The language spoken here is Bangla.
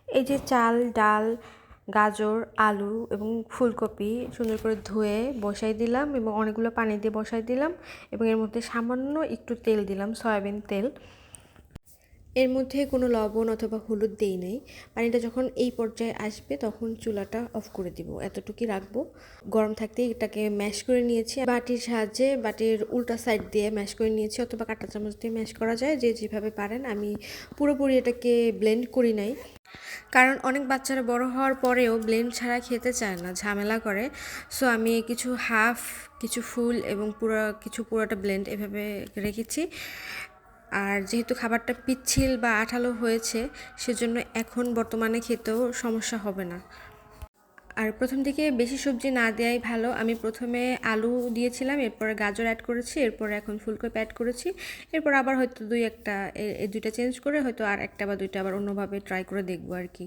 এই যে চাল, ডাল, গাজর, আলু এবং ফুলকপি সুন্দর করে ধুয়ে বসাই দিলাম এবং অনেকগুলো পানি দিয়ে বসাই দিলাম এবং এর মধ্যে সামান্য একটু তেল দিলাম, সয়াবিন তেল। এর মধ্যে কোনো লবণ অথবা হলুদ দেই নাই। পানিটা যখন এই পর্যায়ে আসবে তখন চুলাটা অফ করে দিব, এতটুকুই রাখবো। গরম থাকতেই এটাকে ম্যাশ করে নিয়েছি বাটির সাহায্যে, বাটির উল্টা সাইড দিয়ে ম্যাশ করে নিয়েছি, অথবা কাঁটা চামচ দিয়ে ম্যাশ করা যায়, যে যেভাবে পারেন। আমি পুরোপুরি এটাকে ব্লেন্ড করি নাই, কারণ অনেক বাচ্চারা বড় হওয়ার পরেও ব্লেন্ড ছাড়া খেতে চায় না, ঝামেলা করে। সো আমি কিছু হাফ, কিছু ফুল এবং পুরোটা ব্লেন্ড এভাবে রেখেছি। আর যেহেতু খাবারটা পিচ্ছিল বা আঠালো হয়েছে, সেজন্য এখন বর্তমানে খেতেও সমস্যা হবে না। আর প্রথম দিকে বেশি সবজি না দেওয়াই ভালো। আমি প্রথমে আলু দিয়েছিলাম, এরপরে গাজর অ্যাড করেছি, এরপরে এখন ফুলকপি অ্যাড করেছি। এরপর আবার হয়তো দুই একটা, এই দুইটা চেঞ্জ করে হয়তো আর একটা বা দুইটা আবার অন্যভাবে ট্রাই করে দেখবো আর কি।